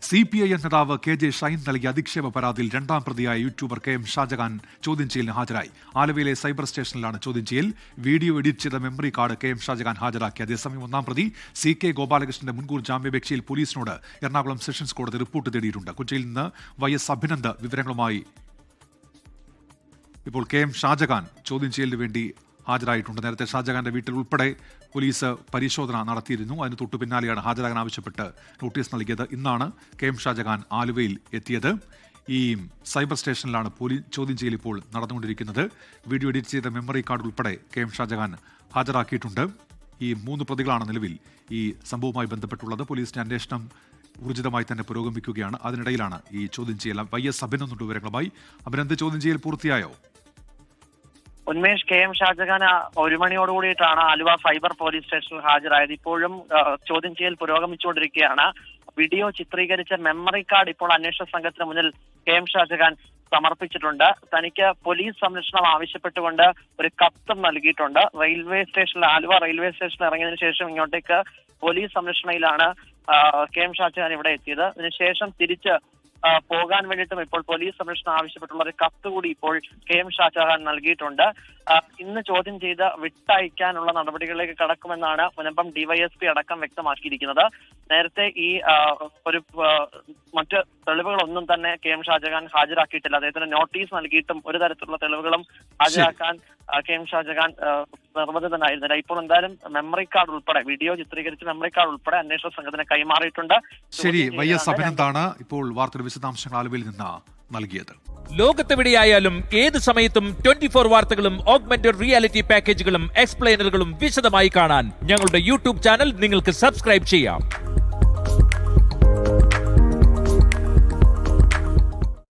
CPI നേതാവ് KJ Shine നൽകിയ അധിക്ഷേപ പരാതിയിൽ രണ്ടാം പ്രതിയായ യൂട്യൂബർ KM ഷാജഹാൻ ചോദ്യം ചെയ്യലിന് ഹാജരായി. ആലുവയിലെ സൈബർ സ്റ്റേഷനിലാണ് ചോദ്യം ചെയ്യൽ. വീഡിയോ എഡിറ്റ് ചെയ്ത മെമ്മറി കാർഡ് KM ഷാജഹാൻ ഹാജരാക്കി. അതേസമയം ഒന്നാം പ്രതി CK ഗോപാലകൃഷ്ണന്റെ മുൻകൂർ ജാമ്യാപേക്ഷയിൽ പോലീസിനോട് എറണാകുളം സെഷൻസ് കോടതി റിപ്പോർട്ട് തേടിയിട്ടുണ്ട്. കൊച്ചിയിൽ നിന്ന് YS അഭിനന്ദ് വിവരങ്ങളുമായി. ഇപ്പോൾ KM ഷാജഹാൻ ചോദ്യം ചെയ്യലിന് വേണ്ടി ഹാജരായിട്ടുണ്ട്. നേരത്തെ ഷാജഹാന്റെ വീട്ടിൽ ഉൾപ്പെടെ പോലീസ് പരിശോധന നടത്തിയിരുന്നു. അതിന് തൊട്ടു പിന്നാലെയാണ് ഹാജരാകാൻ ആവശ്യപ്പെട്ട് നോട്ടീസ് നൽകിയത്. ഇന്നാണ് KM ഷാജഹാൻ ആലുവയിൽ എത്തിയത്. ഈ സൈബർ സ്റ്റേഷനിലാണ് ചോദ്യം ചെയ്യൽ ഇപ്പോൾ നടന്നുകൊണ്ടിരിക്കുന്നത്. വീഡിയോ എഡിറ്റ് ചെയ്ത മെമ്മറി കാർഡ് ഉൾപ്പെടെ KM ഷാജഹാൻ ഹാജരാക്കിയിട്ടുണ്ട്. ഈ 3 പ്രതികളാണ് നിലവിൽ ഈ സംഭവവുമായി ബന്ധപ്പെട്ടുള്ളത്. പോലീസിന്റെ അന്വേഷണം ഊർജിതമായി തന്നെ പുരോഗമിക്കുകയാണ്. അതിനിടയിലാണ് ഈ ചോദ്യം ചെയ്യൽ. YS അഭിനന്ദുണ്ട് വിവരങ്ങളുമായി. അഭിനന്ദ്, ചോദ്യം ചെയ്യൽ പൂർത്തിയായോ? ഉന്മേഷ്, KM ഷാജഹാൻ 1 മണിയോടുകൂടിയിട്ടാണ് ആലുവ സൈബർ പോലീസ് സ്റ്റേഷനിൽ ഹാജരായത്. ഇപ്പോഴും ചോദ്യം ചെയ്യൽ പുരോഗമിച്ചുകൊണ്ടിരിക്കുകയാണ്. വീഡിയോ ചിത്രീകരിച്ച മെമ്മറി കാർഡ് ഇപ്പോൾ അന്വേഷണ സംഘത്തിന് മുന്നിൽ KM ഷാജഹാൻ സമർപ്പിച്ചിട്ടുണ്ട്. തനിക്ക് പോലീസ് സംരക്ഷണം ആവശ്യപ്പെട്ടുകൊണ്ട് ഒരു കത്തും നൽകിയിട്ടുണ്ട്. ആലുവ റെയിൽവേ സ്റ്റേഷനിൽ ഇറങ്ങിയതിനു ശേഷം ഇങ്ങോട്ടേക്ക് പോലീസ് സംരക്ഷണയിലാണ് KM ഷാജഹാൻ ഇവിടെ എത്തിയത്. അതിനുശേഷം തിരിച്ച് പോകാൻ വേണ്ടിയിട്ടും ഇപ്പോൾ പോലീസ് സംരക്ഷണം ആവശ്യപ്പെട്ടുള്ള ഒരു കത്ത് കൂടി ഇപ്പോൾ KM ഷാജഹാൻ നൽകിയിട്ടുണ്ട്. ഇന്ന് ചോദ്യം ചെയ്ത് വിട്ടയക്കാനുള്ള നടപടികളിലേക്ക് കടക്കുമെന്നാണ് മുനമ്പം DYSP അടക്കം വ്യക്തമാക്കിയിരിക്കുന്നത്. നേരത്തെ ഈ മറ്റ് തെളിവുകളൊന്നും തന്നെ KM ഷാജഹാൻ ഹാജരാക്കിയിട്ടില്ല. അദ്ദേഹത്തിന് നോട്ടീസ് നൽകിയിട്ടും ഒരു തരത്തിലുള്ള തെളിവുകളും ഹാജരാക്കാൻ KM ഷാജഹാൻ നിർബന്ധിതനായിരുന്നില്ല. ഇപ്പോൾ എന്തായാലും മെമ്മറി കാർഡ് ഉൾപ്പെടെ, വീഡിയോ ചിത്രീകരിച്ച മെമ്മറി കാർഡ് ഉൾപ്പെടെ അന്വേഷണ സംഘത്തിന് കൈമാറിയിട്ടുണ്ട്. ശരി, YS അഭിനന്ദാണ് ഇപ്പോൾ വാർത്തയുടെ വിശദാംശങ്ങൾ ആലുവയിൽ നിന്ന് നൽകിയത്. ലോകത്തെവിടെയായാലും ഏത് സമയത്തും 24 വാർത്തകളും ഓഗ്മെന്റഡ് റിയാലിറ്റി പാക്കേജുകളും എക്സ്പ്ലെയിനറുകളും വിശദമായി കാണാൻ ഞങ്ങളുടെ യൂട്യൂബ് ചാനൽ നിങ്ങൾക്ക് സബ്സ്ക്രൈബ് ചെയ്യാം.